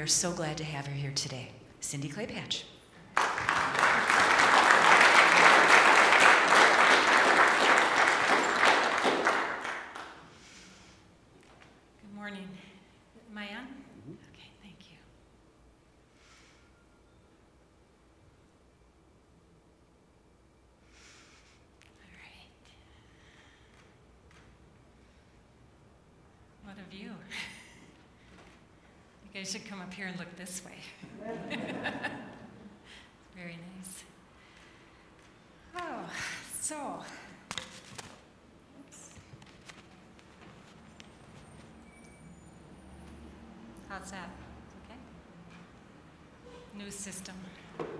We are so glad to have her here today. Cindi Claypatch. Good morning. Am I on? Okay, thank you. All right. What a view. You guys should come up here and look this way. Very nice. Oh, so. Oops. How's that? Okay? New system. All right.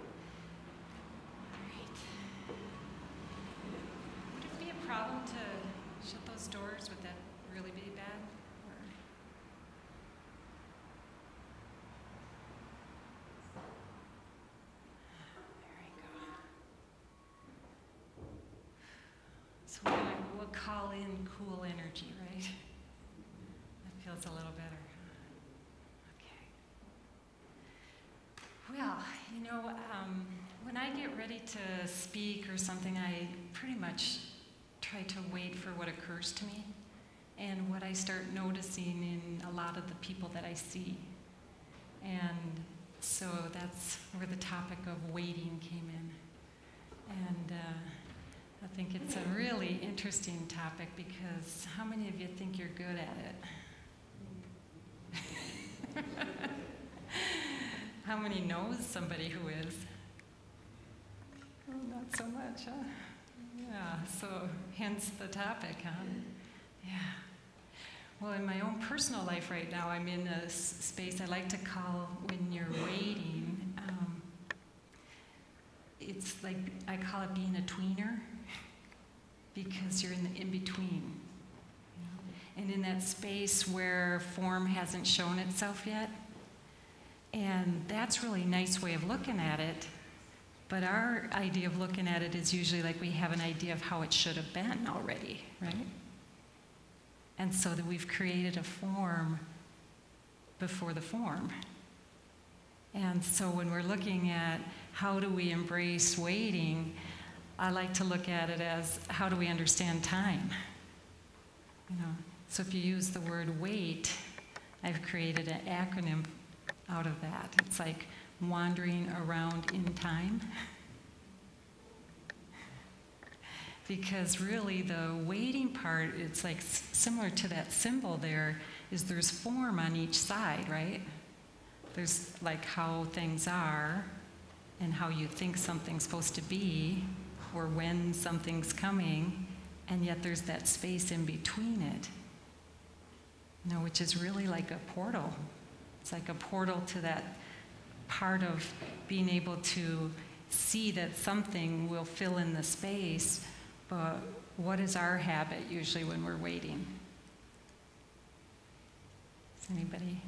Would it be a problem to shut those doors? Would that really be bad? Or? There we go. So we'll call in cool energy, right? That feels a little better. Well, you know, when I get ready to speak or something, I pretty much try to wait for what occurs to me and what I start noticing in a lot of the people that I see. And so that's where the topic of waiting came in. And I think it's a really interesting topic because how many of you think you're good at it? How many knows somebody who is? Oh, not so much, huh? Yeah, so hence the topic, huh? Yeah. Well, in my own personal life right now, I'm in a space I like to call when you're waiting. It's like, I call it being a tweener because you're in the in-between. You know? And in that space where form hasn't shown itself yet. And that's really a nice way of looking at it. But our idea of looking at it is usually like we have an idea of how it should have been already, right? And so that we've created a form before the form. And so when we're looking at how do we embrace waiting, I like to look at it as how do we understand time? You know, so if you use the word wait, I've created an acronym out of that. It's like wandering around in time. Because really the waiting part, it's like similar to that symbol there, is there's form on each side, right? There's like how things are and how you think something's supposed to be or when something's coming, and yet there's that space in between it, you know, which is really like a portal. It's like a portal to that part of being able to see that something will fill in the space, but what is our habit usually when we're waiting? Does anybody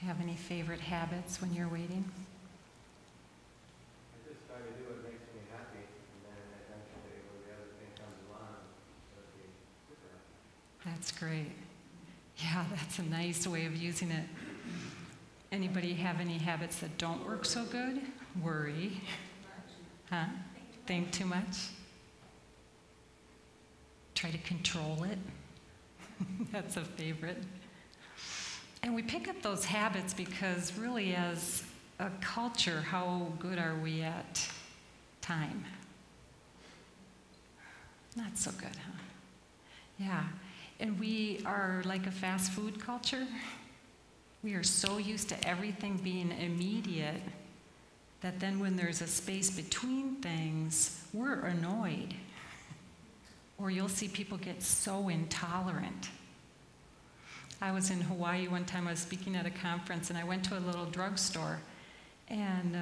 have any favorite habits when you're waiting? I just try to do what makes me happy, and then eventually when the other thing comes along, it'll be different. That's great. Yeah, that's a nice way of using it. Anybody have any habits that don't work so good? Worry. Huh? Think too much? Try to control it. That's a favorite. And we pick up those habits because really as a culture, how good are we at time? Not so good, huh? Yeah. And we are like a fast food culture. We are so used to everything being immediate that then when there's a space between things, we're annoyed. Or you'll see people get so intolerant. I was in Hawaii one time, I was speaking at a conference, and I went to a little drugstore, and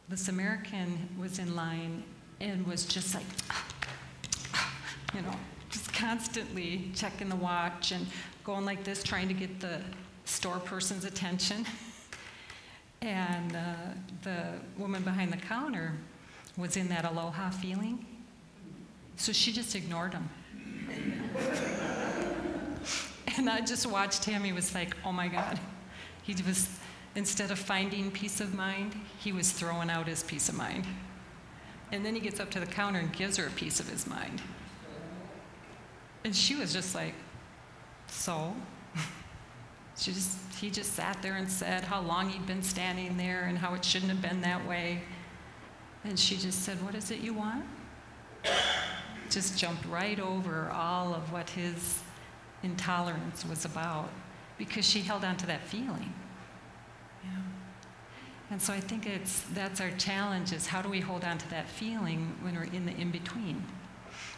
this American was in line and was just like, you know, just constantly checking the watch and going like this, trying to get the store person's attention. And the woman behind the counter was in that aloha feeling, so she just ignored him. And I just watched him. He was like, oh my God, He was, instead of finding peace of mind, he was throwing out his peace of mind. And then he gets up to the counter and gives her a piece of his mind. And she was just like, so? He just sat there and said how long he'd been standing there and how it shouldn't have been that way. And she just said, what is it you want? Just jumped right over all of what his intolerance was about because she held on to that feeling. Yeah. And so I think that's our challenge, is how do we hold on to that feeling when we're in the in-between?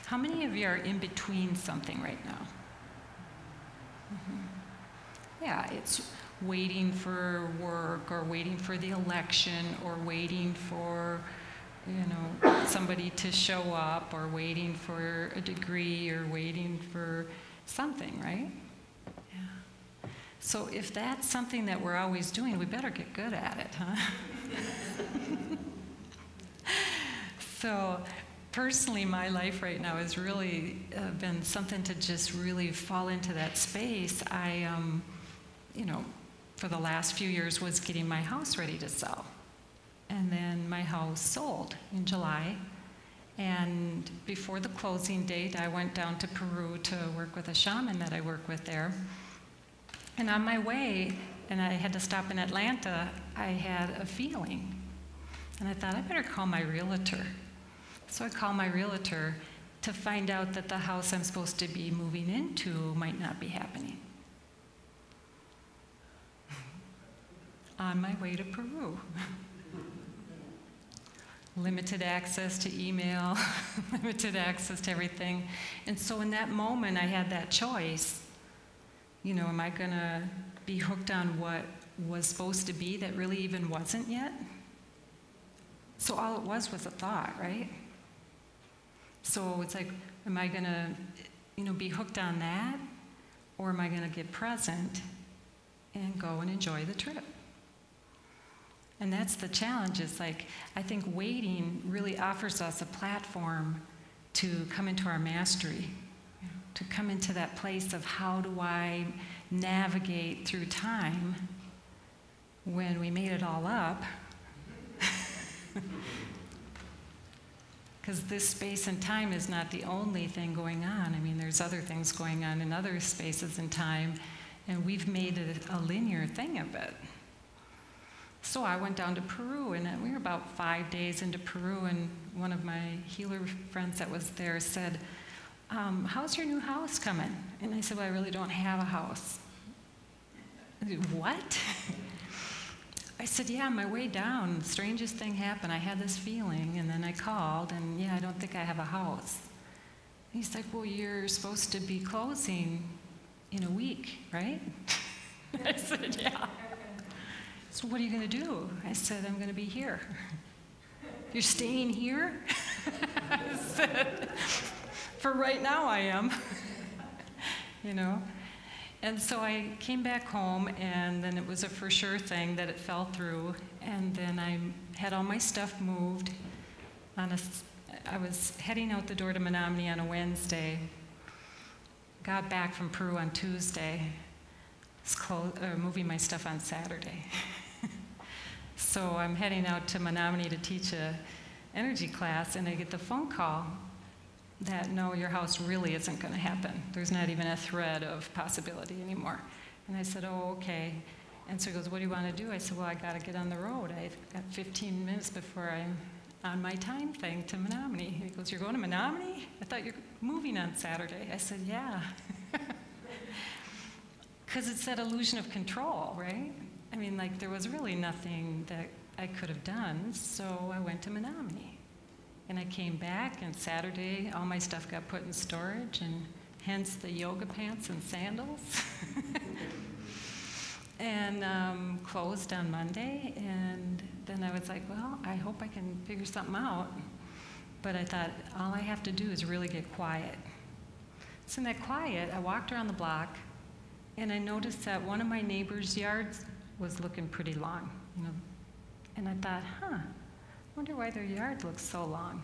How many of you are in between something right now? Mm-hmm. Yeah, it's waiting for work, or waiting for the election, or waiting for, somebody to show up, or waiting for a degree, or waiting for something, right? Yeah. So if that's something that we're always doing, we better get good at it, huh? So personally, my life right now has really been something to just really fall into that space. I, for the last few years was getting my house ready to sell. And then my house sold in July. And before the closing date, I went down to Peru to work with a shaman that I work with there. And on my way, and I had to stop in Atlanta, I had a feeling. And I thought, I better call my realtor. So I called my realtor to find out that the house I'm supposed to be moving into might not be happening. On my way to Peru. Limited access to email, limited access to everything. And so in that moment, I had that choice. Am I going to be hooked on what was supposed to be that really even wasn't yet? So all it was a thought, right? So it's like, am I going to, be hooked on that? Or am I going to get present and go and enjoy the trip? And that's the challenge. Is like, I think waiting really offers us a platform to come into our mastery, to come into that place of how do I navigate through time when we made it all up. Because this space and time is not the only thing going on. I mean, there's other things going on in other spaces and time, and we've made it a linear thing of it. So I went down to Peru, and we were about 5 days into Peru, and one of my healer friends that was there said, how's your new house coming? And I said, well, I really don't have a house. I said, what? I said, yeah, on my way down, the strangest thing happened. I had this feeling, and then I called, and yeah, I don't think I have a house. And he's like, well, you're supposed to be closing in a week, right? I said, yeah. So what are you going to do? I said, I'm going to be here. You're staying here? I said, for right now I am. And so I came back home, and then it was a for sure thing that it fell through. And then I had all my stuff moved. I was heading out the door to Menominee on a Wednesday. Got back from Peru on Tuesday. Moving my stuff on Saturday. So I'm heading out to Menominee to teach an energy class, and I get the phone call that, no, your house really isn't going to happen. There's not even a thread of possibility anymore. And I said, oh, okay. And so he goes, what do you want to do? I said, well, I got to get on the road. I've got 15 minutes before I'm on my time thing to Menominee. He goes, you're going to Menominee? I thought you're moving on Saturday. I said, yeah. Because it's that illusion of control, right? I mean, like, there was really nothing that I could have done, so I went to Menominee. And I came back, and Saturday, all my stuff got put in storage, and hence the yoga pants and sandals. And closed on Monday, and then I was like, well, I hope I can figure something out. But I thought, all I have to do is really get quiet. So in that quiet, I walked around the block, and I noticed that one of my neighbors' yards was looking pretty long, And I thought, I wonder why their yard looks so long.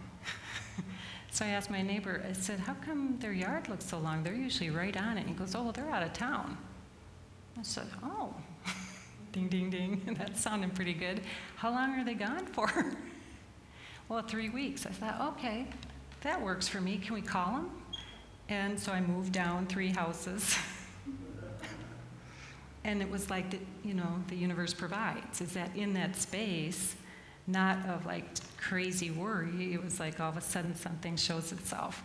So I asked my neighbor, I said, how come their yard looks so long? They're usually right on it. And he goes, oh, well, they're out of town. I said, oh. Ding, ding, ding. That's sounding pretty good. How long are they gone for? Well, 3 weeks. I thought, okay, that works for me. Can we call them? And so I moved down 3 houses. And it was like, the universe provides, is that in that space, not of like crazy worry, it was like all of a sudden something shows itself.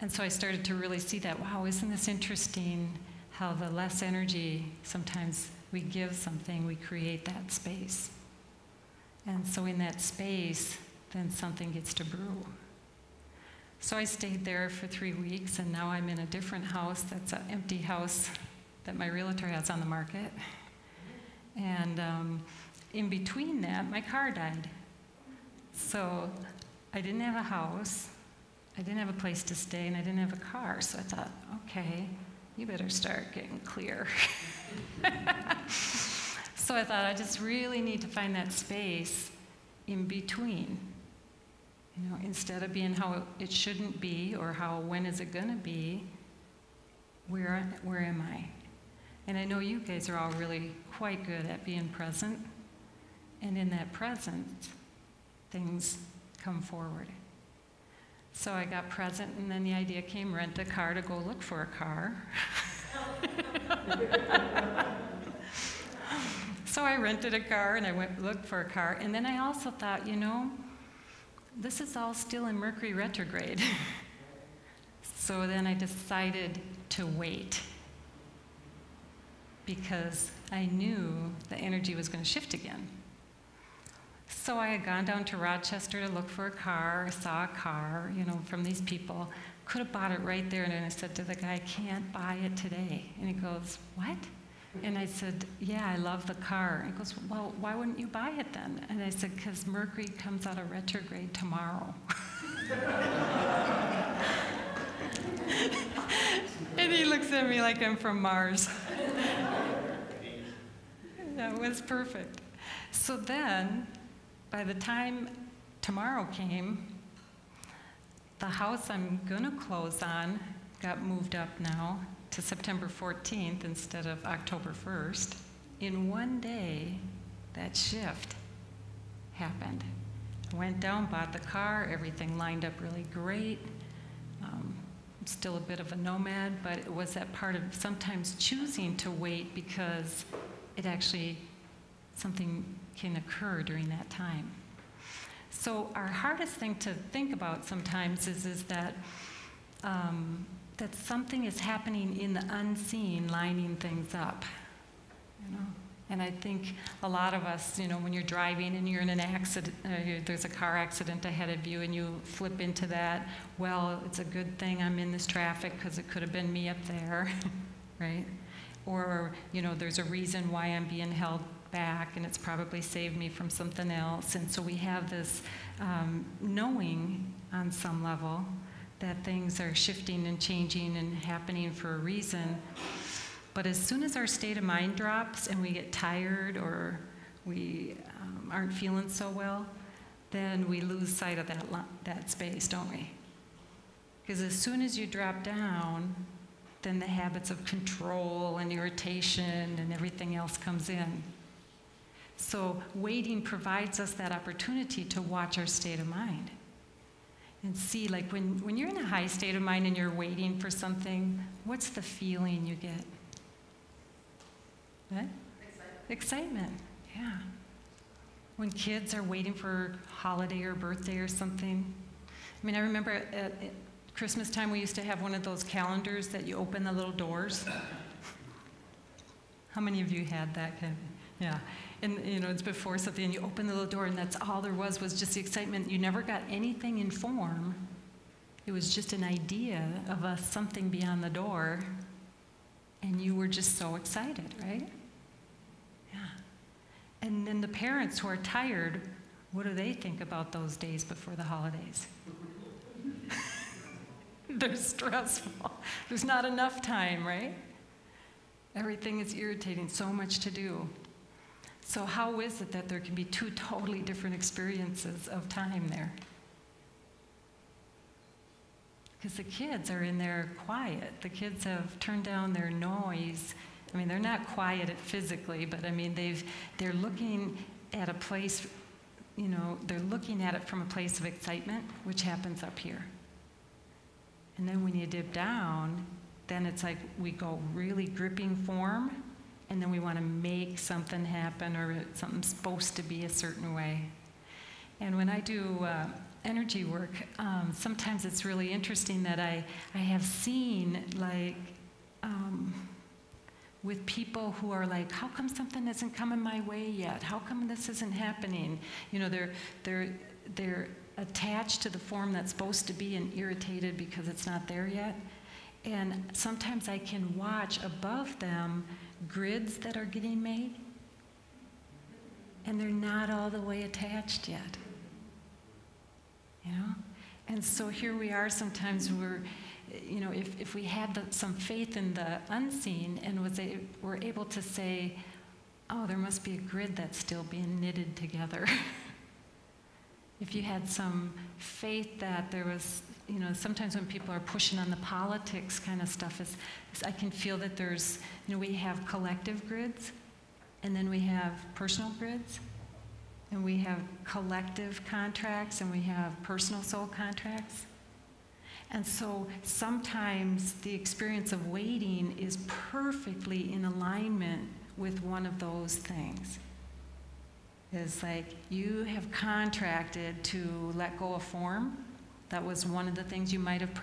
And so I started to really see that, wow, isn't this interesting how the less energy, sometimes we give something, we create that space. And so in that space, then something gets to brew. So I stayed there for 3 weeks, and now I'm in a different house that's an empty house that my realtor has on the market. And in between that, my car died. So I didn't have a house, I didn't have a place to stay, and I didn't have a car. So I thought, okay, you better start getting clear. So I thought, I just really need to find that space in between. Instead of being how it shouldn't be, or when is it gonna be, where am I? And I know you guys are all really quite good at being present. And in that presence, things come forward. So I got present, and then the idea came, rent a car to go look for a car. So I rented a car, and I went looked for a car. And then I also thought, this is all still in Mercury retrograde. So then I decided to wait, because I knew the energy was going to shift again. So I had gone down to Rochester to look for a car. I saw a car, from these people. Could have bought it right there. And then I said to the guy, I can't buy it today. And he goes, what? And I said, yeah, I love the car. And he goes, well, why wouldn't you buy it then? And I said, because Mercury comes out of retrograde tomorrow. And he looks at me like I'm from Mars. That was perfect. So then, by the time tomorrow came, the house I'm going to close on got moved up now to September 14th instead of October 1st. In one day, that shift happened. I went down, bought the car, everything lined up really great. I'm still a bit of a nomad, but it was that part of sometimes choosing to wait, because it actually, something can occur during that time. So our hardest thing to think about sometimes is that that something is happening in the unseen, lining things up. And I think a lot of us, when you're driving and you're in an accident, there's a car accident ahead of you, and you flip into that, well, it's a good thing I'm in this traffic because it could have been me up there, right? Or, there's a reason why I'm being held back, and it's probably saved me from something else. And so we have this knowing on some level that things are shifting and changing and happening for a reason. But as soon as our state of mind drops and we get tired, or we aren't feeling so well, then we lose sight of that space, don't we? Because as soon as you drop down, then the habits of control and irritation and everything else comes in. So waiting provides us that opportunity to watch our state of mind and see, like when you're in a high state of mind and you're waiting for something, what's the feeling you get? What? Excitement, yeah. When kids are waiting for a holiday or birthday or something. I mean, I remember at Christmas time we used to have one of those calendars that you open the little doors. How many of you had that kind of, yeah. And it's before something, and you open the little door, and that's all there was just the excitement. You never got anything in form. It was just an idea of something beyond the door, and you were just so excited, right? Yeah. And then the parents who are tired, what do they think about those days before the holidays? They're stressful. There's not enough time, right? Everything is irritating, so much to do. So how is it that there can be two totally different experiences of time there? Because the kids are in there quiet. The kids have turned down their noise I mean, they're not quiet physically, but I mean, they're looking at a place, you know, they're looking at it from a place of excitement, which happens up here. And then when you dip down, then it's like we go really gripping form, and then we want to make something happen, or something's supposed to be a certain way. And when I do energy work, sometimes it's really interesting that I have seen, like, with people who are like, how come something isn't coming my way yet? How come this isn't happening? You know, they're attached to the form that's supposed to be and irritated because it's not there yet. And sometimes I can watch above them grids that are getting made, and they're not all the way attached yet. You know? And so here we are, sometimes we're, you know, if we had some faith in the unseen and were able to say, oh, there must be a grid that's still being knitted together. If you had some faith that there was, you know, sometimes when people are pushing on the politics kind of stuff, I can feel that there's, you know, we have collective grids, and then we have personal grids, and we have collective contracts, and we have personal soul contracts. And so sometimes the experience of waiting is perfectly in alignment with one of those things. It's like you have contracted to let go of form. That was one of the things you might have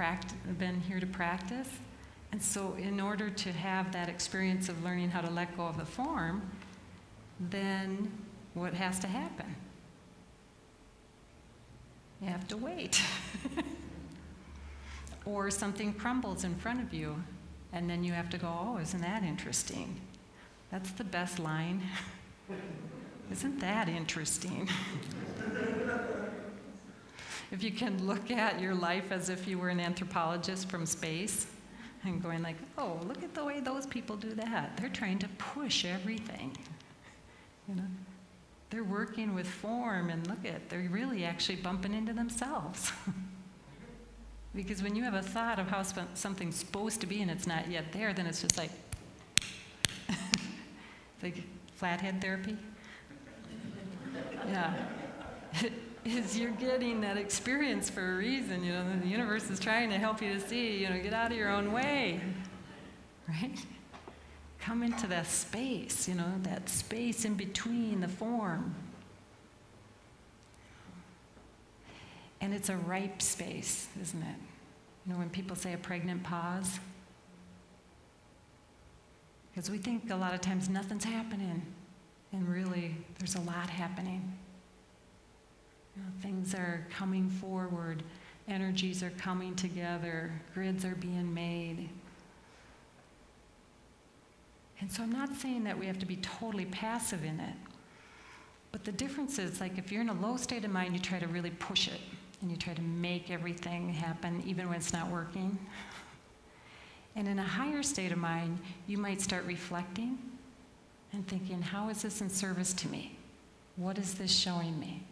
been here to practice. And so in order to have that experience of learning how to let go of the form, then what has to happen? You have to wait. Or something crumbles in front of you, and then you have to go, oh, isn't that interesting? That's the best line. Isn't that interesting? If you can look at your life as if you were an anthropologist from space and going like, oh, look at the way those people do that. They're trying to push everything. You know? They're working with form, and look at, they're really actually bumping into themselves. Because when you have a thought of how something's supposed to be and it's not yet there, then it's just like, like flathead therapy. Yeah. Is you're getting that experience for a reason, you know, the universe is trying to help you to see, you know, get out of your own way, right? Come into that space, you know, that space in between the form. And it's a ripe space, isn't it? You know, when people say a pregnant pause, because we think a lot of times nothing's happening, and really there's a lot happening. You know, things are coming forward, energies are coming together, grids are being made. And so I'm not saying that we have to be totally passive in it, but the difference is, like, if you're in a low state of mind, you try to really push it, and you try to make everything happen even when it's not working. And in a higher state of mind, you might start reflecting and thinking, how is this in service to me? What is this showing me?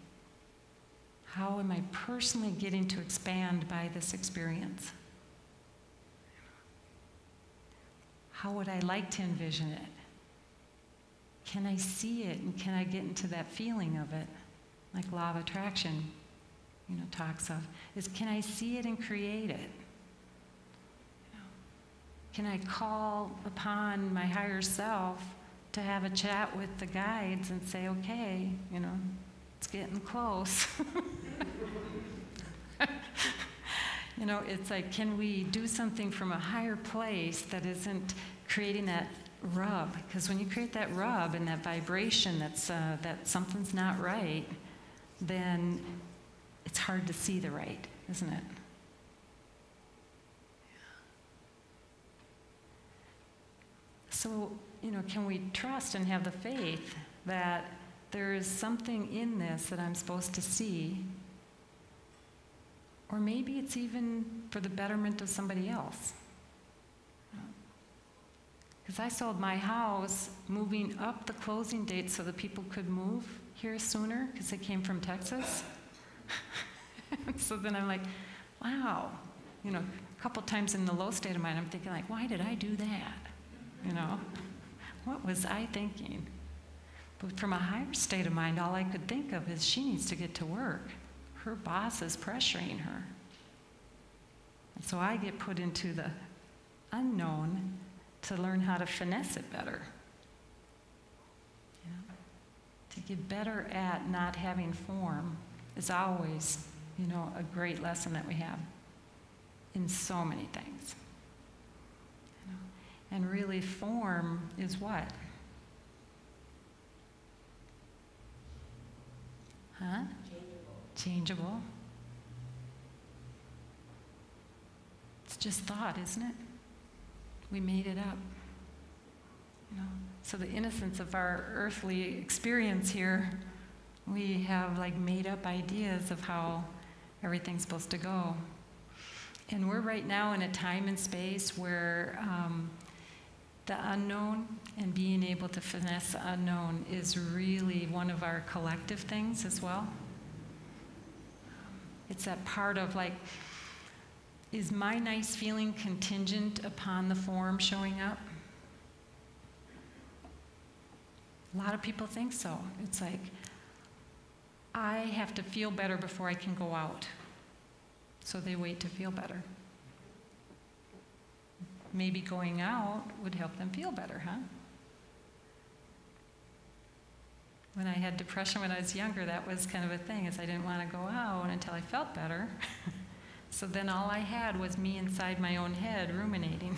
How am I personally getting to expand by this experience? How would I like to envision it? Can I see it, and can I get into that feeling of it? Like law of attraction, you know, talks of, is can I see it and create it? You know, can I call upon my higher self to have a chat with the guides and say, okay, you know, it's getting close. You know, it's like, can we do something from a higher place that isn't creating that rub? Because when you create that rub and that vibration that something's not right, then it's hard to see the right, isn't it? So, you know, can we trust and have the faith that there is something in this that I'm supposed to see? Or maybe it's even for the betterment of somebody else. Because I sold my house moving up the closing date so that people could move here sooner because they came from Texas. So then I'm like, wow. You know, a couple times in the low state of mind, I'm thinking like, why did I do that? You know? What was I thinking? But from a higher state of mind, all I could think of is she needs to get to work. Her boss is pressuring her. And so I get put into the unknown to learn how to finesse it better. You know? To get better at not having form is always, a great lesson that we have in so many things. And really, form is what? Huh? Changeable. It's just thought, isn't it? We made it up. So the innocence of our earthly experience here, we have made up ideas of how everything's supposed to go. And we're right now in a time and space where the unknown and being able to finesse the unknown is really one of our collective things as well. It's that part of is my nice feeling contingent upon the form showing up? A lot of people think so. It's I have to feel better before I can go out. So they wait to feel better. Maybe going out would help them feel better, huh? When I had depression when I was younger, that was kind of a thing, is I didn't want to go out until I felt better. So then all I had was me inside my own head ruminating.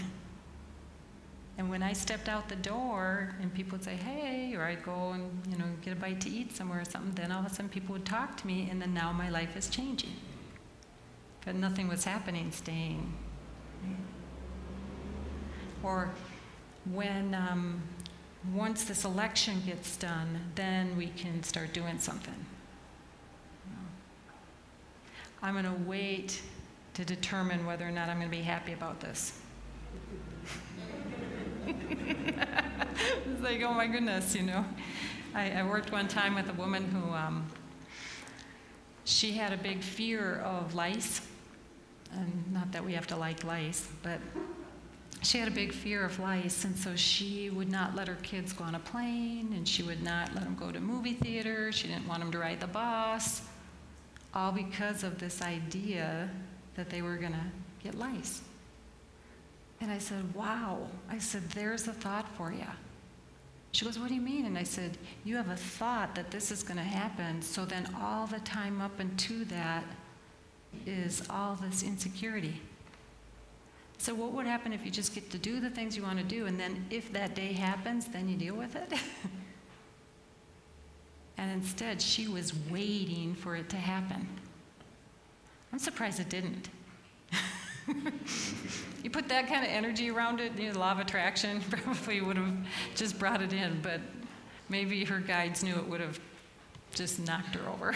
And when I stepped out the door and people would say, hey, or I'd go and get a bite to eat somewhere or something, then all of a sudden people would talk to me, and then now my life is changing. But nothing was happening, staying. Or when once this election gets done, then we can start doing something. I'm going to wait to determine whether or not I'm going to be happy about this. It's oh my goodness, I worked one time with a woman who, she had a big fear of lice. And not that we have to like lice, but she had a big fear of lice, and so she would not let her kids go on a plane, and she would not let them go to movie theater. She didn't want them to ride the bus, all because of this idea that they were going to get lice. And I said, wow. I said, there's a thought for you. She goes, what do you mean? And I said, you have a thought that this is going to happen, so then all the time up into that is all this insecurity. So what would happen if you just get to do the things you want to do, and then if that day happens, then you deal with it? And instead, she was waiting for it to happen. I'm surprised it didn't. You put that kind of energy around it, the law of attraction probably would have just brought it in, but maybe her guides knew it would have just knocked her over.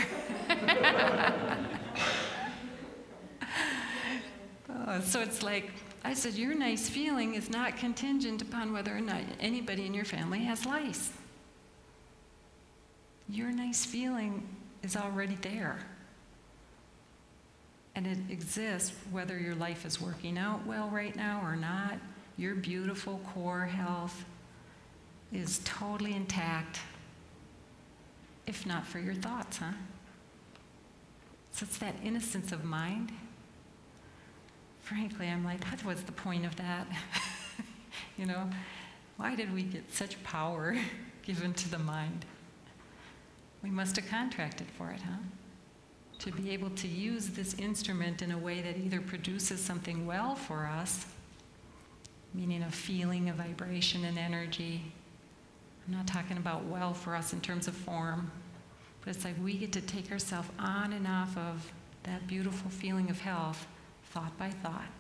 So it's I said, your nice feeling is not contingent upon whether or not anybody in your family has lice. Your nice feeling is already there. And it exists whether your life is working out well right now or not. Your beautiful core health is totally intact, if not for your thoughts, huh? So it's that innocence of mind. Frankly, I'm what was the point of that? Why did we get such power given to the mind? We must have contracted for it, huh? To be able to use this instrument in a way that either produces something well for us, meaning a feeling, a vibration, and energy. I'm not talking about well for us in terms of form, but it's we get to take ourselves on and off of that beautiful feeling of health, thought by thought.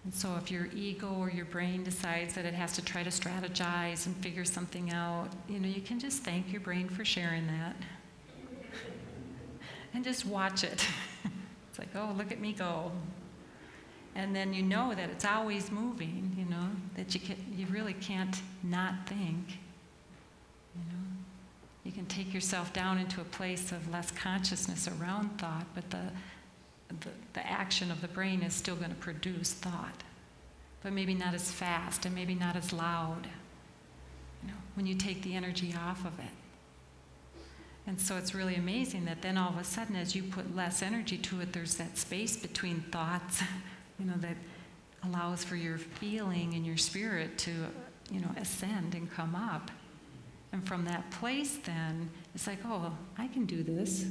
And so if your ego or your brain decides that it has to try to strategize and figure something out, you can just thank your brain for sharing that. And just watch it. It's oh, look at me go. And then that it's always moving, that you really can't not think. You can take yourself down into a place of less consciousness around thought, but the action of the brain is still going to produce thought. but maybe not as fast and maybe not as loud, when you take the energy off of it. And so it's really amazing that then all of a sudden, as you put less energy to it, there's that space between thoughts, that allows for your feeling and your spirit to, ascend and come up. And from that place then, it's like, oh, I can do this.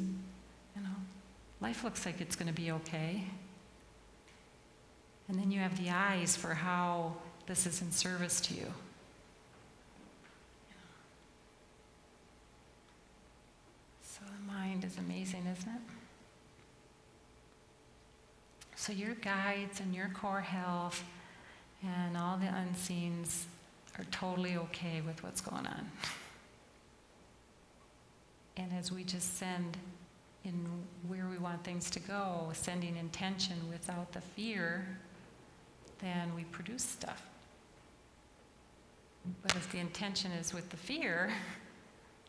Life looks like it's going to be okay. And then you have the eyes for how this is in service to you. So the mind is amazing, isn't it? So your guides and your core health and all the unseens are totally okay with what's going on. And as we just send in where we want things to go, sending intention without the fear, then we produce stuff. But if the intention is with the fear,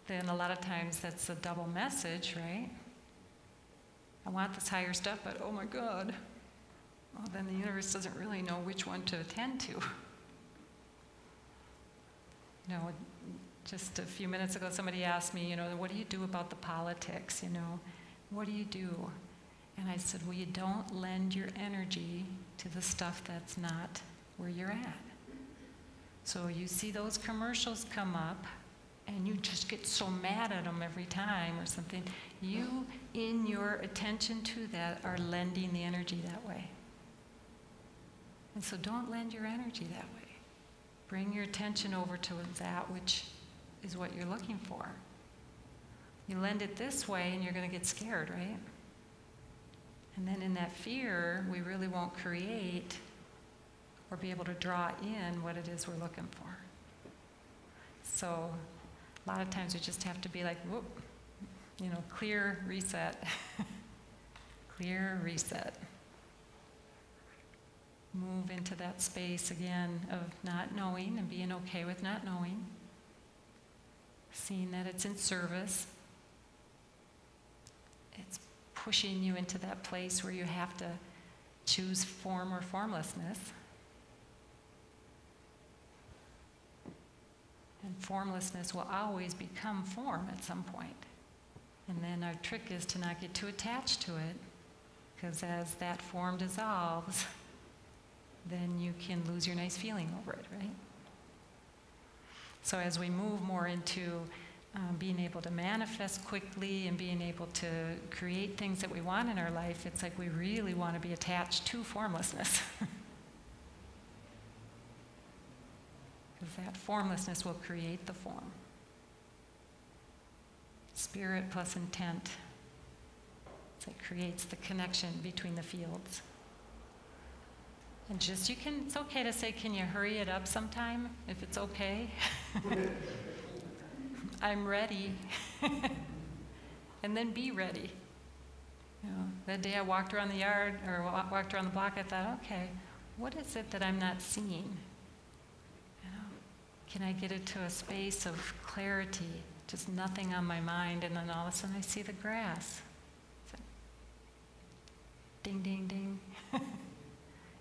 then a lot of times that's a double message, right? I want this higher stuff, but oh my God. Well, then the universe doesn't really know which one to attend to. Just a few minutes ago, somebody asked me, what do you do about the politics, What do you do? And I said, well, you don't lend your energy to the stuff that's not where you're at. So you see those commercials come up, and you just get so mad at them every time or something. You, in your attention to that, are lending the energy that way. And so don't lend your energy that way. Bring your attention over to that which is what you're looking for. You lend it this way and you're going to get scared, right? And then in that fear, we really won't create or be able to draw in what it is we're looking for. So a lot of times we just have to be like, whoop, clear, reset. Clear, reset. Move into that space again of not knowing and being okay with not knowing. Seeing that it's in service. It's pushing you into that place where you have to choose form or formlessness. And formlessness will always become form at some point. And then our trick is to not get too attached to it, because as that form dissolves, then you can lose your nice feeling over it, right? So as we move more into being able to manifest quickly and being able to create things that we want in our life, it's like we really want to be attached to formlessness. Because that formlessness will create the form. Spirit plus intent. So it creates the connection between the fields. And it's okay to say, can you hurry it up sometime, if it's okay? I'm ready. And then be ready. That day I walked around the yard, or walked around the block, I thought, okay, what is it that I'm not seeing? Can I get it to a space of clarity, just nothing on my mind, and then all of a sudden I see the grass. It's like, ding, ding, ding.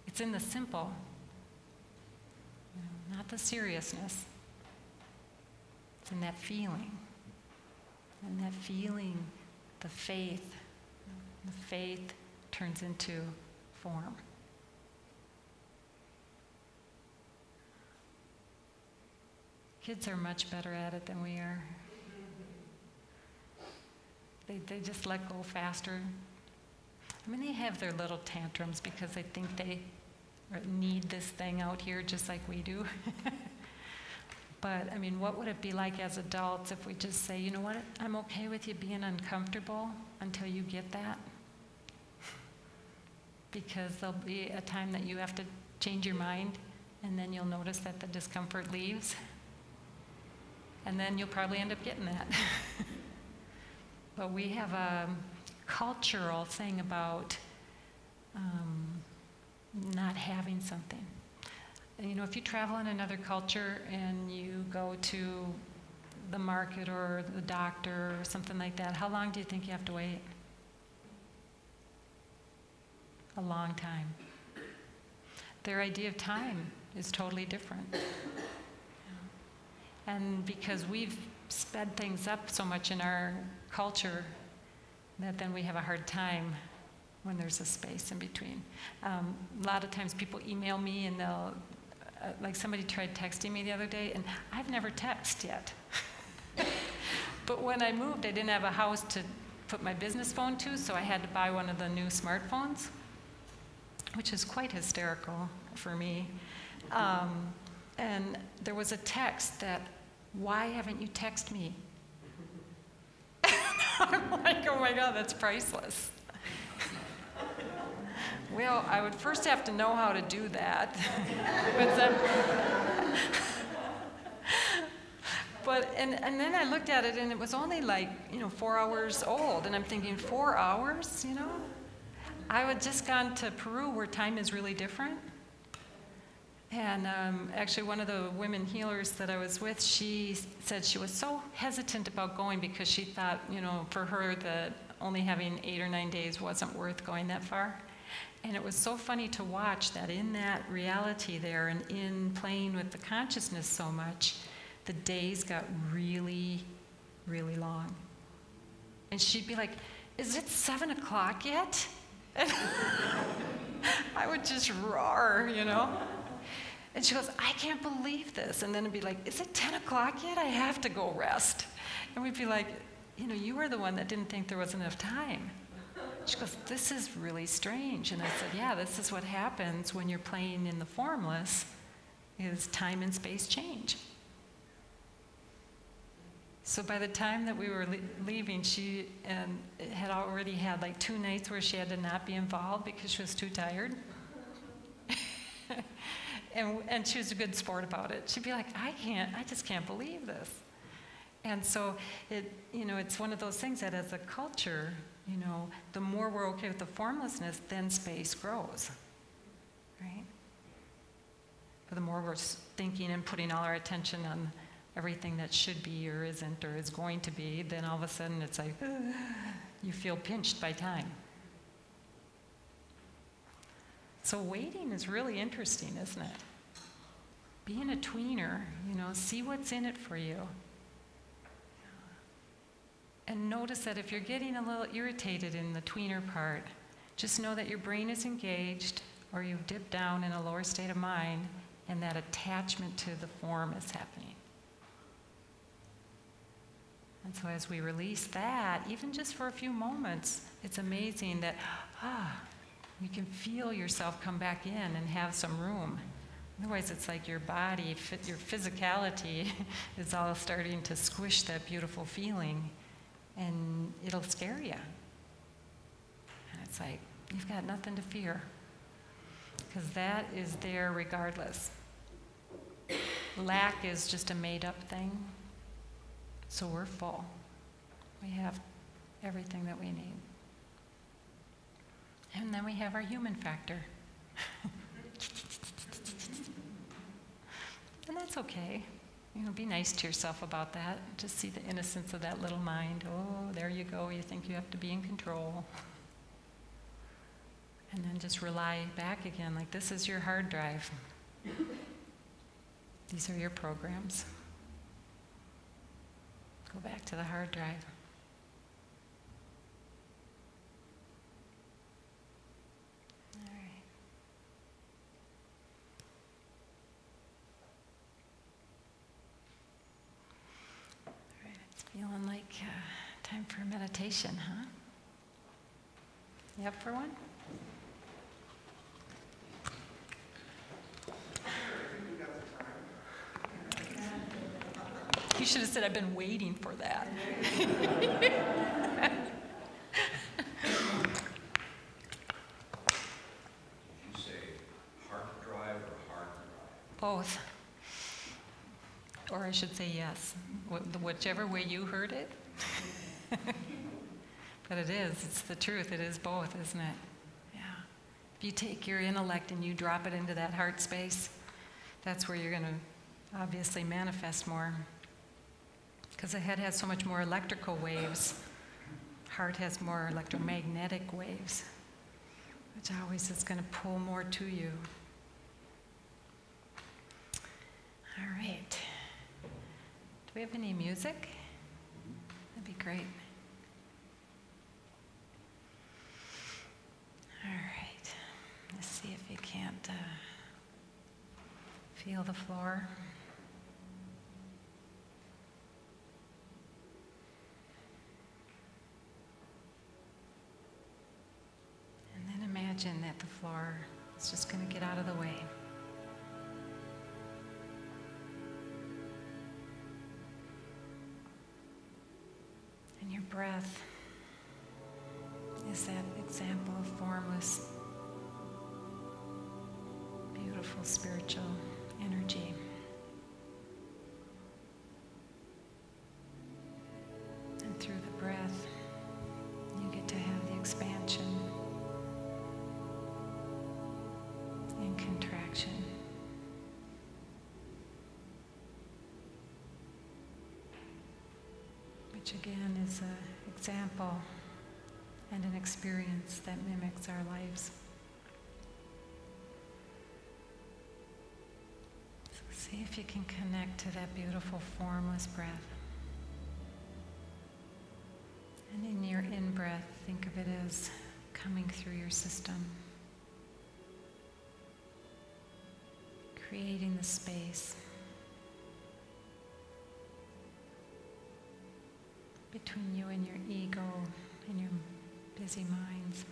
It's in the simple, not the seriousness. It's in that feeling. And that feeling, the faith turns into form. Kids are much better at it than we are. They just let go faster. They have their little tantrums because they think they need this thing out here just like we do. But, what would it be like as adults if we just say, you know what, I'm okay with you being uncomfortable until you get that? Because there'll be a time that you have to change your mind, and then you'll notice that the discomfort leaves. And then you'll probably end up getting that. But we have a cultural thing about not having something. And, if you travel in another culture and you go to the market or the doctor or something like that, how long do you think you have to wait? A long time. Their idea of time is totally different. And because we've sped things up so much in our culture, that then we have a hard time when there's a space in between. A lot of times people email me and they'll, like somebody tried texting me the other day, and I've never texted yet. But when I moved, I didn't have a house to put my business phone to, so I had to buy one of the new smartphones, which is quite hysterical for me. And there was a text that, "Why haven't you texted me?" I'm like, oh my God, that's priceless. Well, I would first have to know how to do that. And then I looked at it, and it was only like, 4 hours old. And I'm thinking, 4 hours, I had just gone to Peru where time is really different. And actually, one of the women healers that I was with, she said she was so hesitant about going because she thought, for her, that only having 8 or 9 days wasn't worth going that far. And it was so funny to watch that in that reality there and in playing with the consciousness so much, the days got really, really long. And she'd be like, "Is it 7 o'clock yet?" And I would just roar, And she goes, "I can't believe this." And then it'd be like, "Is it 10 o'clock yet? I have to go rest." And we'd be like, "You were the one that didn't think there was enough time." She goes, "This is really strange." And I said, "Yeah, this is what happens when you're playing in the formless, is time and space change." So by the time that we were leaving, she had already had like 2 nights where she had to not be involved because she was too tired. And she was a good sport about it. She'd be like, I just can't believe this. And so it's one of those things that as a culture, the more we're okay with the formlessness, then space grows, right? But the more we're thinking and putting all our attention on everything that should be or isn't or is going to be, then all of a sudden it's like, you feel pinched by time. So waiting is really interesting, isn't it? Being a tweener, see what's in it for you. And notice that if you're getting a little irritated in the tweener part, just know that your brain is engaged or you've dipped down in a lower state of mind and that attachment to the form is happening. And so as we release that, even just for a few moments, it's amazing that, you can feel yourself come back in and have some room. Otherwise, it's like your body, your physicality is all starting to squish that beautiful feeling, and it'll scare you. And it's like, you've got nothing to fear, because that is there regardless. Lack is just a made-up thing, so we're full. We have everything that we need. And then we have our human factor. And that's okay. Be nice to yourself about that. Just see the innocence of that little mind. Oh, there you go. You think you have to be in control. And then just rely back again, like this is your hard drive. These are your programs. Go back to the hard drive. Feeling like time for meditation, huh? You up for one? You should have said, I've been waiting for that. Did you say heart drive or heart drive? Both. Or I should say yes, whichever way you heard it. But it is, it's the truth, it is both, isn't it? Yeah. If you take your intellect and you drop it into that heart space, that's where you're going to obviously manifest more. Because the head has so much more electrical waves, heart has more electromagnetic waves, which always is going to pull more to you. All right. Do we have any music? That'd be great. All right. Let's see if you can't feel the floor. And then imagine that the floor is just going to get out of the way. And your breath is that example of formless, beautiful spiritual energy. And through the breath, you get to have the expansion and contraction. Which again is an example and an experience that mimics our lives. So see if you can connect to that beautiful formless breath. And in your in-breath, think of it as coming through your system, creating the space between you and your ego and your busy minds.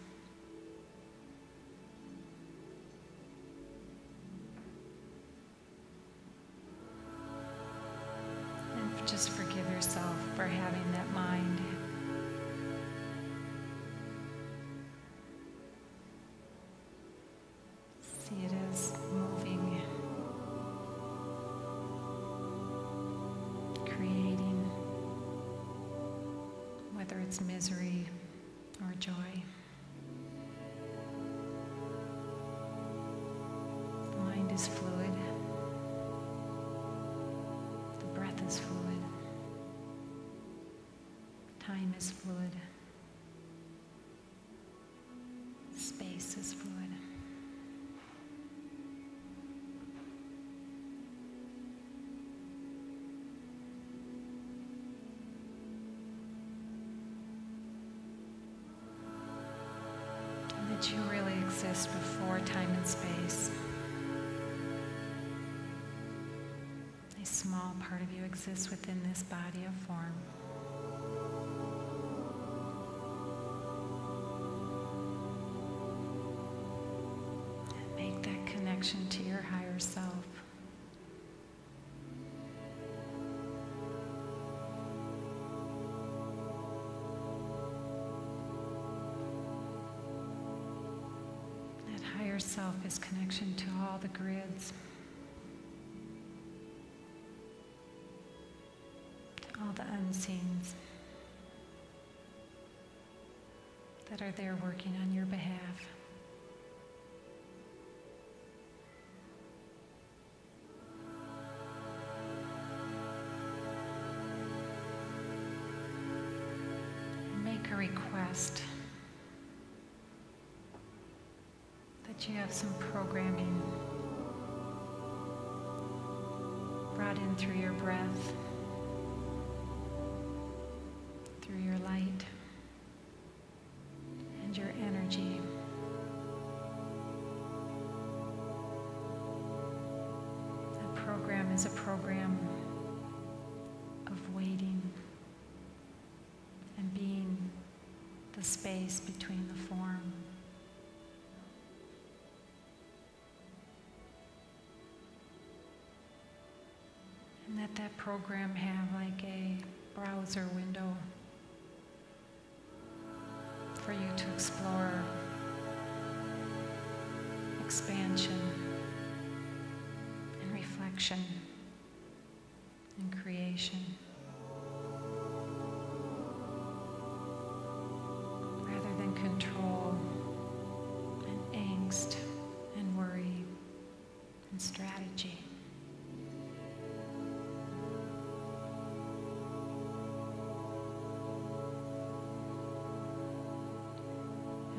And just forgive yourself for having that mind. See it as moving, creating, whether it's misery or joy. The mind is fluid. The breath is fluid. Time is fluid. Space is fluid. You really exist before time and space. A small part of you exists within this body of form. And make that connection to your higher self. Higher self is connection to all the grids, to all the unseens that are there working on your behalf. And make a request that you have some programming brought in through your breath, through your light, and your energy. That program is a program of waiting and being the space between the form. And let that program have like a browser window for you to explore expansion and reflection and creation, rather than control and angst and worry and strategy.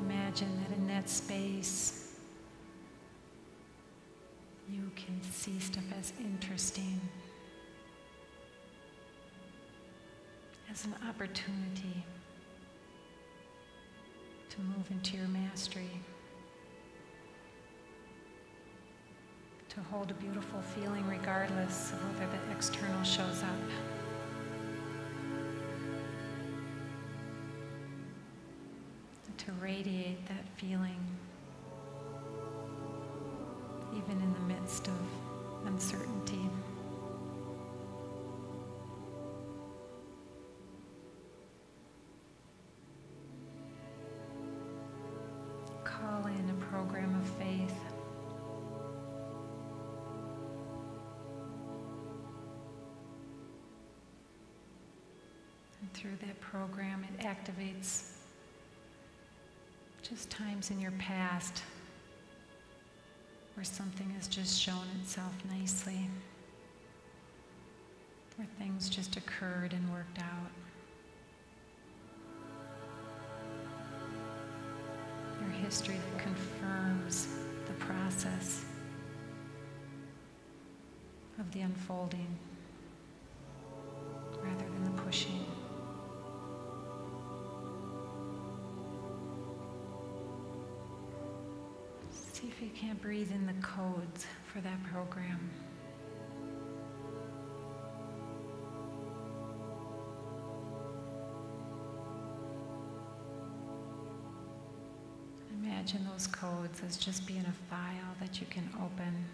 Imagine that in that space You can see stuff as interesting, as an opportunity to move into your mastery, to hold a beautiful feeling regardless of whether the external shows up. To radiate that feeling, even in the midst of uncertainty. Call in a program of faith. And through that program, it activates just times in your past where something has just shown itself nicely, where things just occurred and worked out. Your history that confirms the process of the unfolding rather than the pushing. See if you can't breathe in the codes for that program. Imagine those codes as just being a file that you can open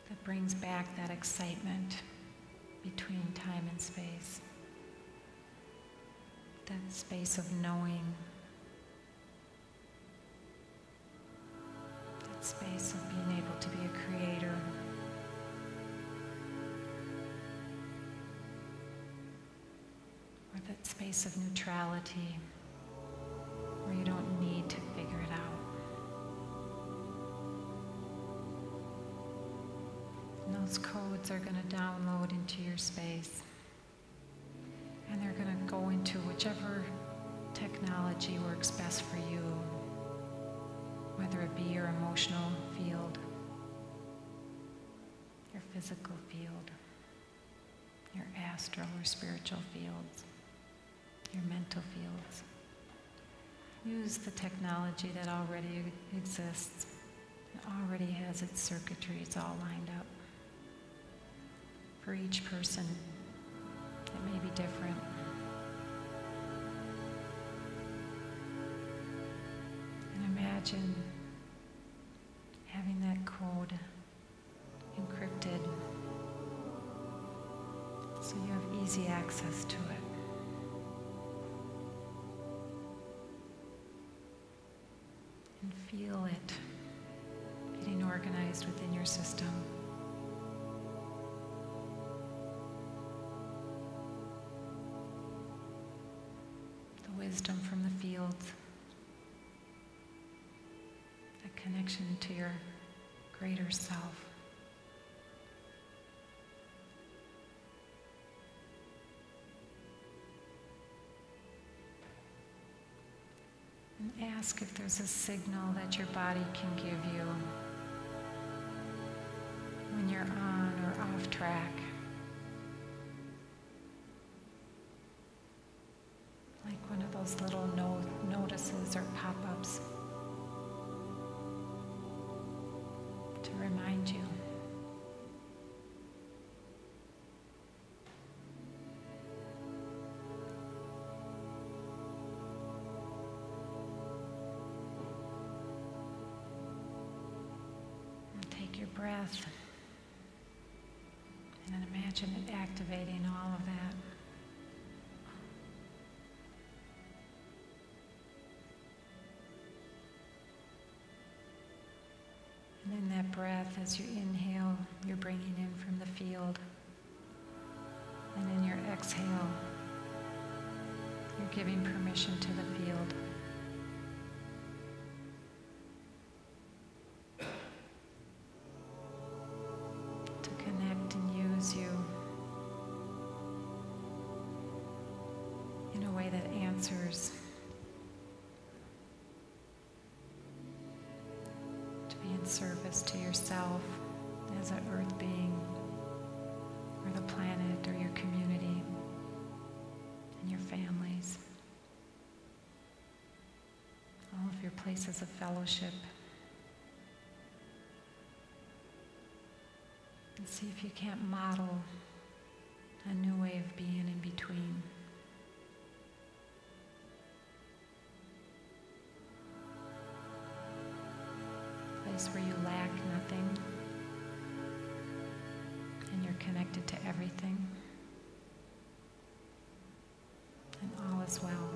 that brings back that excitement between time and space, that space of knowing, that space of being able to be a creator. Or that space of neutrality, where you don't need to figure it out. And those codes are going to download into your space. And they're going to go into whichever technology works best for you, whether it be your emotional field, your physical field, your astral or spiritual fields, your mental fields. Use the technology that already exists, it already has its circuitry, it's all lined up. For each person, it may be different. And imagine having that code encrypted so you have easy access to it. And feel it getting organized within your system. The wisdom from the fields, the connection to your greater self. And ask if there's a signal that your body can give you when you're on or off track. Like one of those little notices or pop-ups to remind you. Your breath, and then imagine it activating all of that. And in that breath, as you inhale, you're bringing in from the field. And in your exhale, you're giving permission to the field. You in a way that answers service to yourself as an earth being, or the planet, or your community, and your families. All of your places of fellowship. And see if you can't model a new way of being in between. A place where you lack nothing and you're connected to everything, and all is well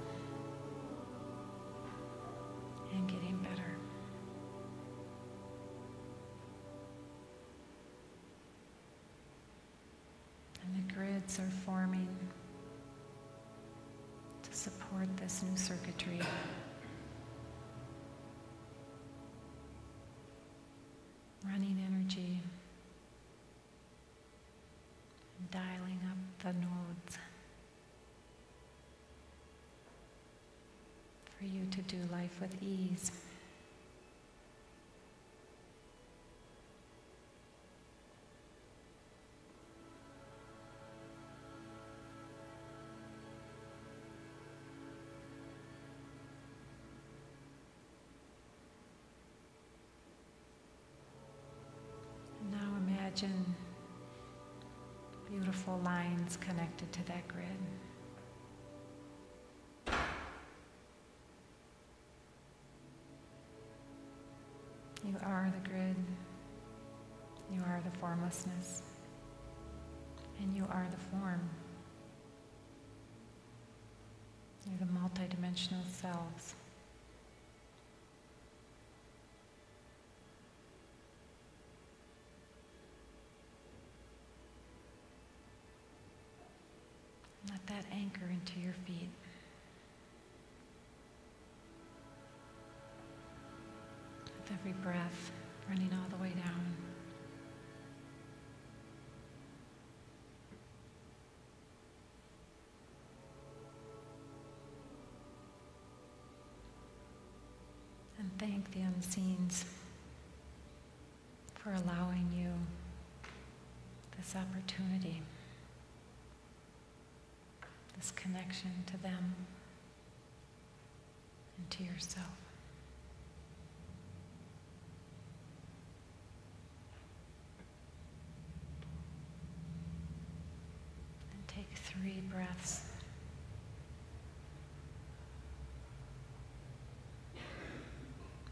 and getting better. And the grids are forming to support this new circuitry. Running energy and dialing up the nodes for you to do life with ease. Imagine beautiful lines connected to that grid. You are the grid. You are the formlessness. And you are the form. You're the multidimensional selves. Let that anchor into your feet. With every breath running all the way down. And thank the unseens for allowing you this opportunity. This connection to them and to yourself. And take 3 breaths.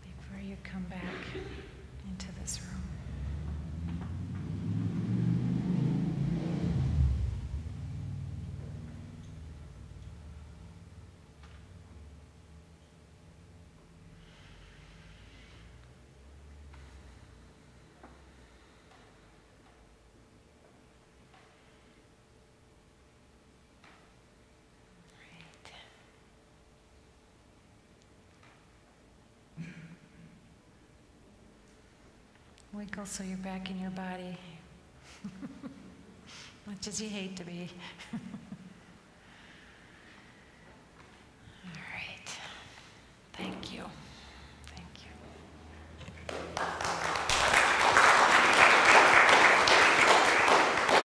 Before you come back into this room. Wiggle so you're back in your body, much as you hate to be.